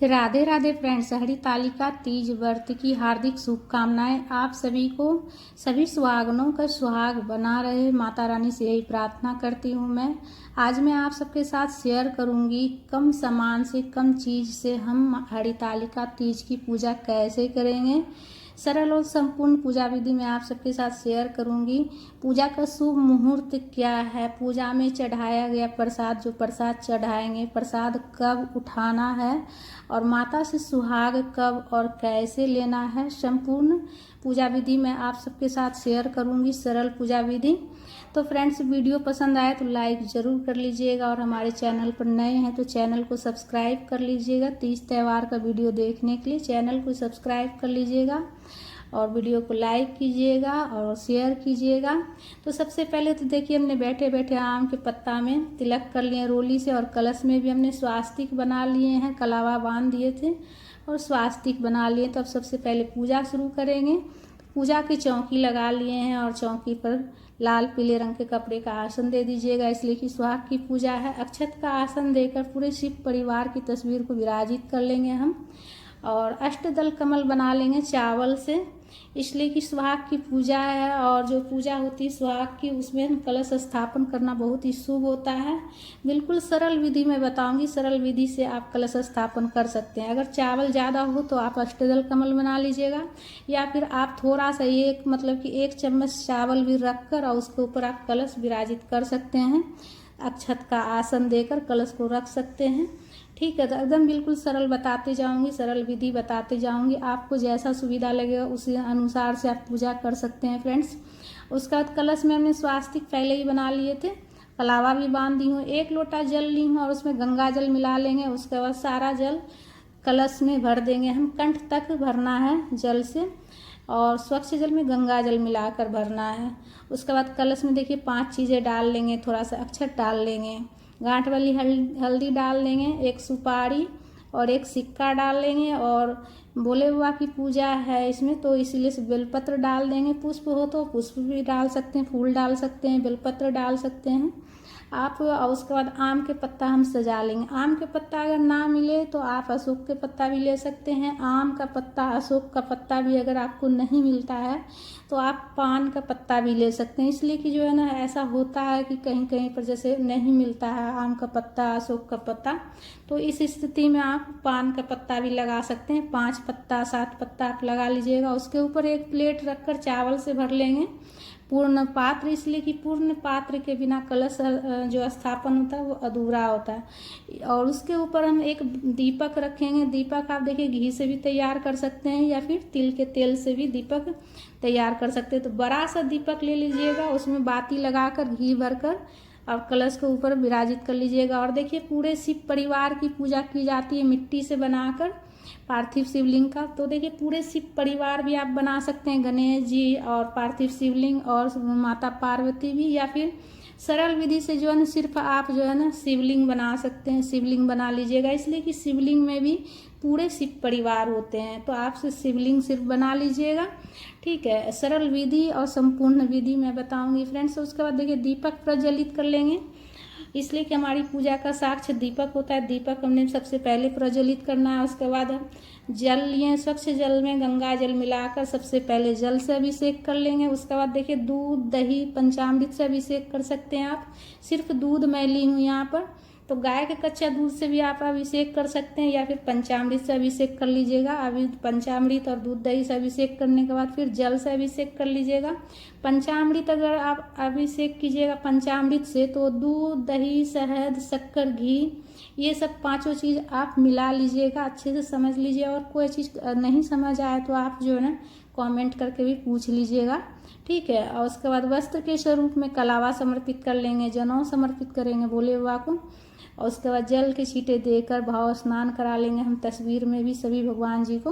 Radhe Radhe friends, Haritalika Teej व्रत की हार्दिक शुभकामनाएं आप सभी को। सभी सुहागनों का सुहाग बना रहे, माता रानी से यही प्रार्थना करती हूँ। आज मैं आप सबके साथ शेयर करूँगी कम सामान से, कम चीज़ से हम हरितालिका तीज की पूजा कैसे करेंगे। सरल और संपूर्ण पूजा विधि मैं आप सबके साथ शेयर करूंगी। पूजा का शुभ मुहूर्त क्या है, पूजा में चढ़ाया गया प्रसाद, जो प्रसाद चढ़ाएंगे, प्रसाद कब उठाना है और माता से सुहाग कब और कैसे लेना है, संपूर्ण पूजा विधि मैं आप सबके साथ शेयर करूंगी, सरल पूजा विधि। तो फ्रेंड्स, वीडियो पसंद आए तो लाइक ज़रूर कर लीजिएगा और हमारे चैनल पर नए हैं तो चैनल को सब्सक्राइब कर लीजिएगा। तीज त्यौहार का वीडियो देखने के लिए चैनल को सब्सक्राइब कर लीजिएगा और वीडियो को लाइक कीजिएगा और शेयर कीजिएगा। तो सबसे पहले तो देखिए, हमने बैठे बैठे आम के पत्ता में तिलक कर लिए रोली से, और कलश में भी हमने स्वास्तिक बना लिए हैं, कलावा बांध दिए थे और स्वास्तिक बना लिए। तो अब सबसे पहले पूजा शुरू करेंगे। पूजा की चौकी लगा लिए हैं और चौकी पर लाल पीले रंग के कपड़े का आसन दे दीजिएगा, इसलिए कि सुहाग की पूजा है। अक्षत का आसन देकर पूरे शिव परिवार की तस्वीर को विराजित कर लेंगे हम, और अष्टदल कमल बना लेंगे चावल से, इसलिए कि सुहाग की पूजा है और जो पूजा होती है सुहाग की, उसमें कलश स्थापन करना बहुत ही शुभ होता है। बिल्कुल सरल विधि मैं बताऊंगी, सरल विधि से आप कलश स्थापन कर सकते हैं। अगर चावल ज़्यादा हो तो आप अष्टदल कमल बना लीजिएगा, या फिर आप थोड़ा सा एक चम्मच चावल भी रखकर और उसके ऊपर आप कलश विराजित कर सकते हैं। अक्षत का आसन देकर कलश को रख सकते हैं। ठीक है, तो एकदम बिल्कुल सरल बताते जाऊंगी, सरल विधि बताते जाऊंगी। आपको जैसा सुविधा लगेगा उसी अनुसार से आप पूजा कर सकते हैं फ्रेंड्स। उसके बाद कलश में हमने स्वास्तिक पहले ही बना लिए थे, कलावा भी बांध दी हूँ। 1 लोटा जल ली हूँ और उसमें गंगा जल मिला लेंगे। उसके बाद सारा जल कलश में भर देंगे, हम कंठ तक भरना है जल से, और स्वच्छ जल में गंगा जल मिलाकर भरना है। उसके बाद कलश में देखिए 5 चीज़ें डाल लेंगे, थोड़ा सा अक्षत डाल लेंगे, गांठ वाली हल्दी डाल लेंगे, 1 सुपारी और 1 सिक्का डाल लेंगे। और भोले बाबा की पूजा है इसमें, तो इसलिए से बेलपत्र डाल देंगे। पुष्प हो तो पुष्प भी डाल सकते हैं, फूल डाल सकते हैं, बेलपत्र डाल सकते हैं आप। और उसके बाद आम के पत्ता हम सजा लेंगे। आम के पत्ता अगर ना मिले तो आप अशोक के पत्ता भी ले सकते हैं। आम का पत्ता, अशोक का पत्ता भी अगर आपको नहीं मिलता है तो आप पान का पत्ता भी ले सकते हैं, इसलिए कि जो है ना, ऐसा होता है कि कहीं कहीं पर जैसे नहीं मिलता है आम का पत्ता, अशोक का पत्ता, तो इस स्थिति में आप पान का पत्ता भी लगा सकते हैं। 5 पत्ता 7 पत्ता आप लगा लीजिएगा। उसके ऊपर एक प्लेट रखकर चावल से भर लेंगे पूर्ण पात्र, इसलिए कि पूर्ण पात्र के बिना कलश जो स्थापन होता है वो अधूरा होता है। और उसके ऊपर हम एक दीपक रखेंगे। दीपक आप देखिए घी से भी तैयार कर सकते हैं या फिर तिल के तेल से भी दीपक तैयार कर सकते हैं। तो बड़ा सा दीपक ले लीजिएगा, उसमें बाती लगाकर घी भरकर और कलश के ऊपर विराजित कर लीजिएगा। और देखिए, पूरे शिव परिवार की पूजा की जाती है मिट्टी से बनाकर पार्थिव शिवलिंग का। तो देखिए, पूरे शिव परिवार भी आप बना सकते हैं, गणेश जी और पार्थिव शिवलिंग और माता पार्वती भी, या फिर सरल विधि से जो है ना, सिर्फ आप जो है ना शिवलिंग बना सकते हैं। शिवलिंग बना लीजिएगा, इसलिए कि शिवलिंग में भी पूरे शिव परिवार होते हैं, तो आप शिवलिंग सिर्फ बना लीजिएगा। ठीक है, सरल विधि और संपूर्ण विधि मैं बताऊंगी फ्रेंड्स। उसके बाद देखिए, दीपक प्रज्वलित कर लेंगे, इसलिए कि हमारी पूजा का साक्ष्य दीपक होता है। दीपक हमने सबसे पहले प्रज्वलित करना है। उसके बाद हम जल लिए, स्वच्छ जल में गंगा जल मिलाकर सबसे पहले जल से अभिषेक कर लेंगे। उसके बाद देखिए, दूध दही पंचामृत से अभिषेक कर सकते हैं आप। सिर्फ दूध मैं ली हूँ यहाँ पर, तो गाय के कच्चा दूध से भी आप अभिषेक कर सकते हैं, या फिर पंचामृत से अभिषेक कर लीजिएगा। अभी पंचामृत और दूध दही से अभिषेक करने के बाद फिर जल से अभिषेक कर लीजिएगा। पंचामृत अगर आप अभिषेक कीजिएगा पंचामृत से, तो दूध दही शहद शक्कर घी ये सब 5 चीज़ आप मिला लीजिएगा, अच्छे से समझ लीजिए। और कोई चीज़ नहीं समझ आए तो आप जो है ना कमेंट करके भी पूछ लीजिएगा। ठीक है, और उसके बाद वस्त्र के स्वरूप में कलावा समर्पित कर लेंगे, जनेऊ समर्पित करेंगे भोले बाबा को। और उसके बाद जल के छींटे देकर भाव स्नान करा लेंगे हम तस्वीर में भी सभी भगवान जी को,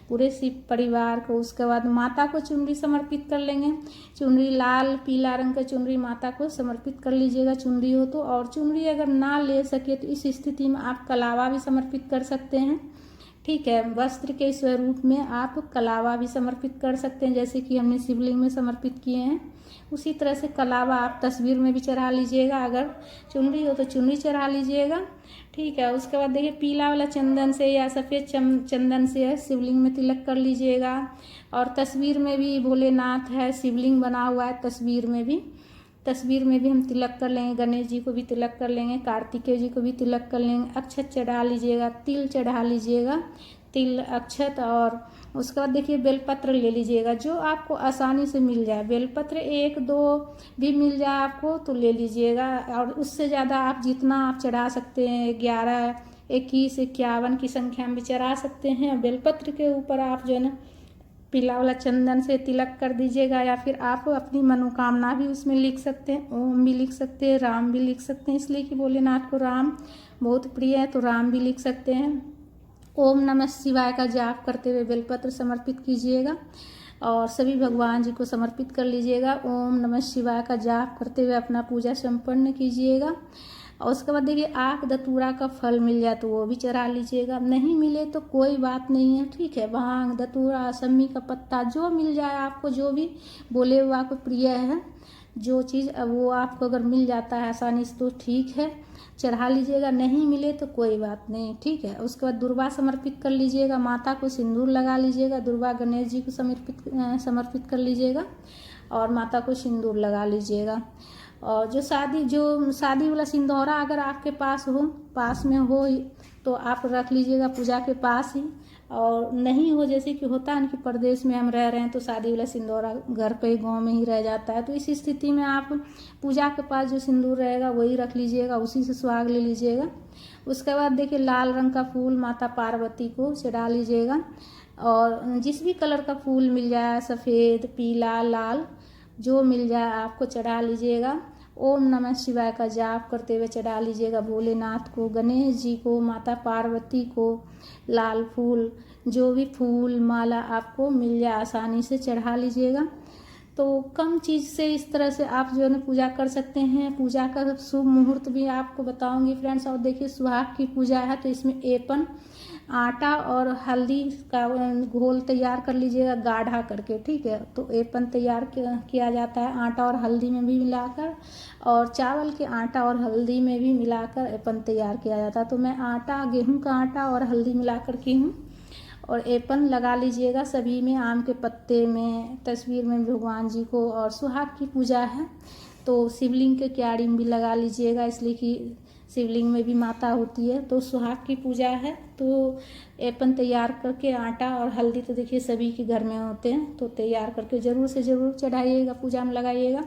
पूरे शिव परिवार को। उसके बाद माता को चुनरी समर्पित कर लेंगे। चुनरी लाल पीला रंग का चुनरी माता को समर्पित कर लीजिएगा, चुनरी हो तो। और चुनरी अगर ना ले सके तो इस स्थिति में आप कलावा भी समर्पित कर सकते हैं। ठीक है। वस्त्र के स्वरूप में आप कलावा भी समर्पित कर सकते हैं, जैसे कि हमने शिवलिंग में समर्पित किए हैं उसी तरह से कलावा आप तस्वीर में भी चढ़ा लीजिएगा। अगर चुनरी हो तो चुनरी चढ़ा लीजिएगा, ठीक है। उसके बाद देखिए पीला वाला चंदन से या सफ़ेद चंदन से शिवलिंग में तिलक कर लीजिएगा। और तस्वीर में भी भोलेनाथ है, शिवलिंग बना हुआ है, तस्वीर में भी हम तिलक कर लेंगे। गणेश जी को भी तिलक कर लेंगे, कार्तिकेय जी को भी तिलक कर लेंगे। अक्षत चढ़ा लीजिएगा, तिल चढ़ा लीजिएगा, तिल अक्षत। और उसके बाद देखिए बेलपत्र ले लीजिएगा, जो आपको आसानी से मिल जाए। बेलपत्र 1-2 भी मिल जाए आपको तो ले लीजिएगा, और उससे ज़्यादा आप जितना आप चढ़ा सकते हैं 11, 21, 51 की संख्या में भी चढ़ा सकते हैं। बेलपत्र के ऊपर आप जो है ना पीला वाला चंदन से तिलक कर दीजिएगा, या फिर आप अपनी मनोकामना भी उसमें लिख सकते हैं। ओम भी लिख सकते हैं, राम भी लिख सकते हैं, इसलिए कि भोलेनाथ को राम बहुत प्रिय है तो राम भी लिख सकते हैं। ओम नमः शिवाय का जाप करते हुए बेलपत्र समर्पित कीजिएगा और सभी भगवान जी को समर्पित कर लीजिएगा। ओम नमः शिवाय का जाप करते हुए अपना पूजा संपन्न कीजिएगा। और उसके बाद देखिए आक धतूरा का फल मिल जाए तो वो भी चढ़ा लीजिएगा, नहीं मिले तो कोई बात नहीं है, ठीक है। भांग, धतूरा, सम्मी का पत्ता जो मिल जाए आपको, जो भी बोले हुआ को प्रिय है, जो चीज़ वो आपको अगर मिल जाता है आसानी से तो ठीक है, चढ़ा लीजिएगा। नहीं मिले तो कोई बात नहीं, ठीक है। उसके बाद दुर्वा समर्पित कर लीजिएगा, माता को सिंदूर लगा लीजिएगा। दुर्वा गणेश जी को समर्पित कर लीजिएगा और माता को सिंदूर लगा लीजिएगा। और जो शादी वाला सिंदूरा अगर आपके पास में हो तो आप रख लीजिएगा पूजा के पास ही। और नहीं हो, जैसे कि होता है कि प्रदेश में हम रह रहे हैं तो शादी वाला सिंदूरा घर पे गांव में ही रह जाता है, तो इस स्थिति में आप पूजा के पास जो सिंदूर रहेगा वही रख लीजिएगा, उसी से सुहाग ले लीजिएगा। उसके बाद देखिए लाल रंग का फूल माता पार्वती को चढ़ा लीजिएगा, और जिस भी कलर का फूल मिल जाए, सफ़ेद, पीला, लाल, जो मिल जाए आपको चढ़ा लीजिएगा। ओम नमः शिवाय का जाप करते हुए चढ़ा लीजिएगा भोलेनाथ को, गणेश जी को, माता पार्वती को। लाल फूल, जो भी फूल माला आपको मिल जाए आसानी से चढ़ा लीजिएगा। तो कम चीज़ से इस तरह से आप जो है ना पूजा कर सकते हैं। पूजा का शुभ मुहूर्त भी आपको बताऊंगी फ्रेंड्स। और देखिए सुहाग की पूजा है तो इसमें एपन, आटा और हल्दी का घोल तैयार कर लीजिएगा गाढ़ा करके, ठीक है। तो एपन तैयार किया जाता है आटा और हल्दी में भी मिलाकर, और चावल के आटा और हल्दी में भी मिलाकर एपन तैयार किया जाता है। तो मैं गेहूं का आटा और हल्दी मिलाकर की हूँ। और एपन लगा लीजिएगा सभी में, आम के पत्ते में, तस्वीर में भगवान जी को। और सुहाग की पूजा है तो शिवलिंग के क्यारी में भी लगा लीजिएगा, इसलिए कि शिवलिंग में भी माता होती है। तो सुहाग की पूजा है तो एपन तैयार करके आटा और हल्दी तो देखिए सभी के घर में होते हैं, तो तैयार करके ज़रूर से ज़रूर चढ़ाइएगा, पूजा में लगाइएगा।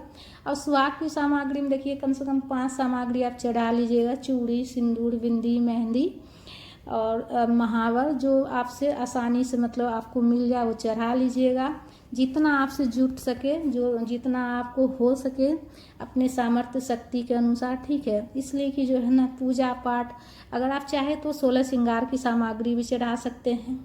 और सुहाग की सामग्री में देखिए कम से कम 5 सामग्री आप चढ़ा लीजिएगा। चूड़ी, सिंदूर, बिंदी, मेहंदी और महावर, जो आपसे आसानी से मतलब आपको मिल जाए वो चढ़ा लीजिएगा। जितना आपसे जुट सके, जो जितना आपको हो सके अपने सामर्थ्य शक्ति के अनुसार, ठीक है। इसलिए कि जो है ना पूजा पाठ, अगर आप चाहे तो 16 श्रृंगार की सामग्री भी चढ़ा सकते हैं,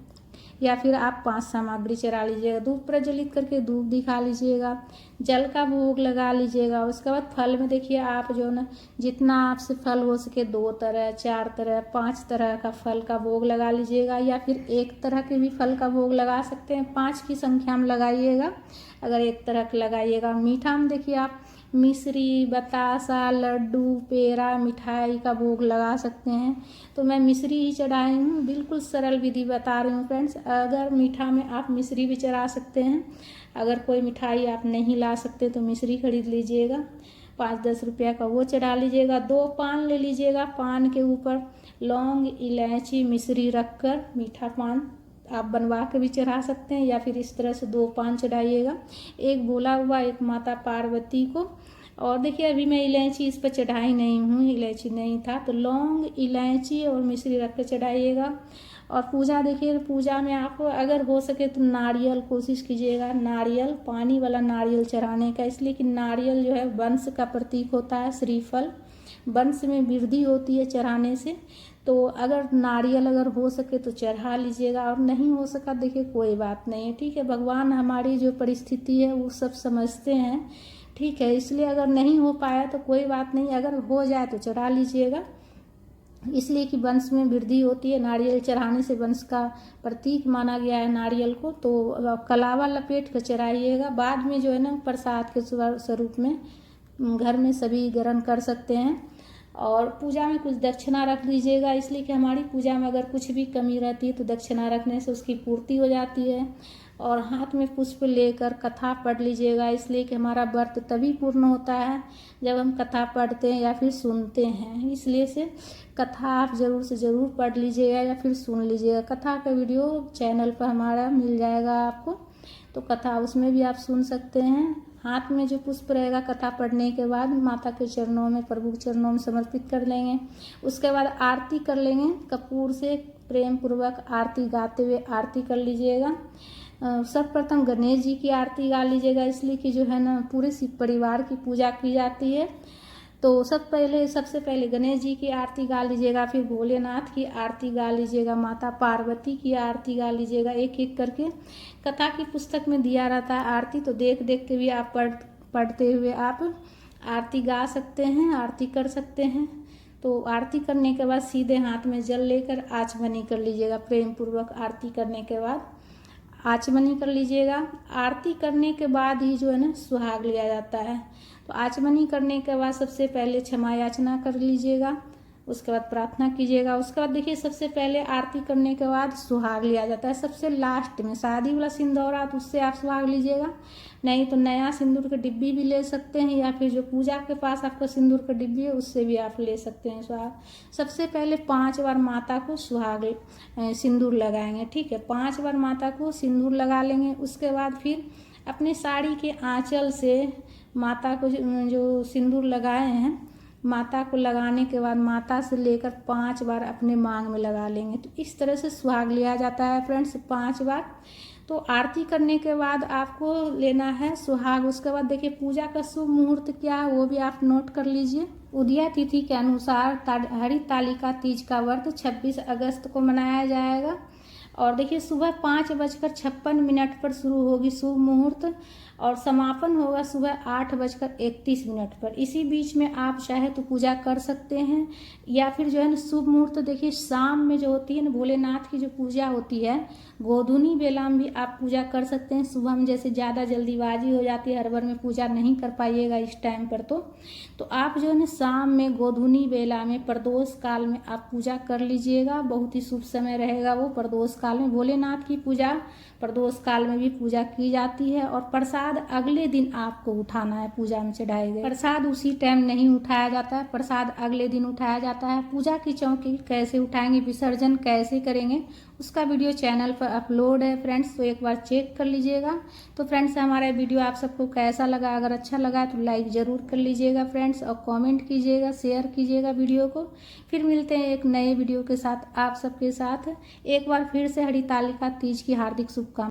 या फिर आप 5 सामग्री चढ़ा लीजिएगा। धूप प्रज्वलित करके धूप दिखा लीजिएगा, जल का भोग लगा लीजिएगा। उसके बाद फल में देखिए आप जो ना जितना आपसे फल हो सके 2 तरह, 4 तरह, 5 तरह का फल का भोग लगा लीजिएगा, या फिर 1 तरह के भी फल का भोग लगा सकते हैं। 5 की संख्या में लगाइएगा अगर 1 तरह का लगाइएगा। मीठा में देखिए आप मिश्री, बतासा, लड्डू, पेड़ा, मिठाई का भोग लगा सकते हैं। तो मैं मिश्री ही चढ़ाई हूँ, बिल्कुल सरल विधि बता रही हूँ फ्रेंड्स। अगर मीठा में आप मिश्री भी चढ़ा सकते हैं, अगर कोई मिठाई आप नहीं ला सकते तो मिश्री खरीद लीजिएगा, 5-10 रुपया का वो चढ़ा लीजिएगा। 2 पान ले लीजिएगा, पान के ऊपर लौंग, इलायची, मिश्री रखकर मीठा पान आप बनवा के भी चढ़ा सकते हैं, या फिर इस तरह से 2 पान चढ़ाइएगा, एक भोला हुआ, एक माता पार्वती को। और देखिए अभी मैं इलायची इस पर चढ़ाई नहीं हूँ, इलायची नहीं था, तो लौंग, इलायची और मिश्री रख कर चढ़ाइएगा। और पूजा देखिए, पूजा में आप अगर हो सके तो नारियल कोशिश कीजिएगा, नारियल, पानी वाला नारियल चढ़ाने का, इसलिए कि नारियल जो है वंश का प्रतीक होता है, श्रीफल, वंश में वृद्धि होती है चढ़ाने से। तो अगर नारियल अगर हो सके तो चढ़ा लीजिएगा, और नहीं हो सका देखिए कोई बात नहीं है, ठीक है। भगवान हमारी जो परिस्थिति है वो सब समझते हैं, ठीक है। इसलिए अगर नहीं हो पाया तो कोई बात नहीं, अगर हो जाए तो चढ़ा लीजिएगा। इसलिए कि वंश में वृद्धि होती है। नारियल चढ़ाने से वंश का प्रतीक माना गया है नारियल को। तो कलावा लपेट कर चढ़ाइएगा। बाद में जो है ना प्रसाद के स्वरूप में घर में सभी ग्रहण कर सकते हैं। और पूजा में कुछ दक्षिणा रख लीजिएगा, इसलिए कि हमारी पूजा में अगर कुछ भी कमी रहती है तो दक्षिणा रखने से उसकी पूर्ति हो जाती है। और हाथ में पुष्प लेकर कथा पढ़ लीजिएगा, इसलिए कि हमारा व्रत तभी पूर्ण होता है जब हम कथा पढ़ते हैं या फिर सुनते हैं। इसलिए से कथा आप ज़रूर से ज़रूर पढ़ लीजिएगा या फिर सुन लीजिएगा। कथा का वीडियो चैनल पर हमारा मिल जाएगा आपको, तो कथा उसमें भी आप सुन सकते हैं। हाथ में जो पुष्प रहेगा कथा पढ़ने के बाद माता के चरणों में, प्रभु के चरणों में समर्पित कर लेंगे। उसके बाद आरती कर लेंगे। कपूर से प्रेम पूर्वक आरती गाते हुए आरती कर लीजिएगा। सर्वप्रथम गणेश जी की आरती गा लीजिएगा, इसलिए कि जो है ना पूरे शिव परिवार की पूजा की जाती है। तो सबसे पहले गणेश जी की आरती गा लीजिएगा, फिर भोलेनाथ की आरती गा लीजिएगा, माता पार्वती की आरती गा लीजिएगा, एक एक करके। कथा की पुस्तक में दिया रहता है आरती, तो देख देख के भी आप पढ़ते हुए आप आरती गा सकते हैं, आरती कर सकते हैं। तो आरती करने के बाद सीधे हाथ में जल लेकर आचमनी कर लीजिएगा। प्रेम पूर्वक आरती करने के बाद आचमनी कर लीजिएगा। आरती करने के बाद ही जो है ना सुहाग लिया जाता है। तो आचमनी करने के बाद सबसे पहले क्षमा याचना कर लीजिएगा, उसके बाद प्रार्थना कीजिएगा। उसके बाद देखिए सबसे पहले आरती करने के बाद सुहाग लिया जाता है सबसे लास्ट में। शादी वाला सिंदूर तो उससे आप सुहाग लीजिएगा, नहीं तो नया सिंदूर की डिब्बी भी ले सकते हैं, या फिर जो पूजा के पास आपका सिंदूर का डिब्बी है उससे भी आप ले सकते हैं सुहाग। सबसे पहले 5 बार माता को सुहाग सिंदूर लगाएंगे, ठीक है। 5 बार माता को सिंदूर लगा लेंगे। उसके बाद फिर अपने साड़ी के आंचल से माता को जो सिंदूर लगाए हैं, माता को लगाने के बाद माता से लेकर 5 बार अपने मांग में लगा लेंगे। तो इस तरह से सुहाग लिया जाता है फ्रेंड्स 5 बार। तो आरती करने के बाद आपको लेना है सुहाग। उसके बाद देखिए पूजा का शुभ मुहूर्त क्या है वो भी आप नोट कर लीजिए। उदया तिथि के अनुसार हरितालिका तीज का व्रत 26 अगस्त को मनाया जाएगा। और देखिए सुबह 5:56 पर शुरू होगी शुभ मुहूर्त, और समापन होगा सुबह 8:31 पर। इसी बीच में आप चाहे तो पूजा कर सकते हैं, या फिर जो है ना शुभ मुहूर्त देखिए शाम में जो होती है ना भोलेनाथ की जो पूजा होती है, गोधूनी बेला में भी आप पूजा कर सकते हैं। सुबह में जैसे ज़्यादा जल्दीबाजी हो जाती है, हड़बड़ में पूजा नहीं कर पाइएगा इस टाइम पर, तो आप जो है ना शाम में गोधूनी बेला में प्रदोष काल में आप पूजा कर लीजिएगा। बहुत ही शुभ समय रहेगा वो प्रदोष काल में। भोलेनाथ की पूजा प्रदोष काल में भी पूजा की जाती है। और प्रसाद अगले दिन आपको उठाना है, पूजा में चढ़ाए गए प्रसाद उसी टाइम नहीं उठाया जाता है, प्रसाद अगले दिन उठाया जाता है। पूजा की चौकी कैसे उठाएंगे, विसर्जन कैसे करेंगे, उसका वीडियो चैनल पर अपलोड है फ्रेंड्स, तो एक बार चेक कर लीजिएगा। तो फ्रेंड्स हमारा वीडियो आप सबको कैसा लगा, अगर अच्छा लगा तो लाइक ज़रूर कर लीजिएगा फ्रेंड्स, और कमेंट कीजिएगा, शेयर कीजिएगा वीडियो को। फिर मिलते हैं एक नए वीडियो के साथ आप सबके साथ। एक बार फिर से हरितालिका तीज की हार्दिक शुभकामनाएं।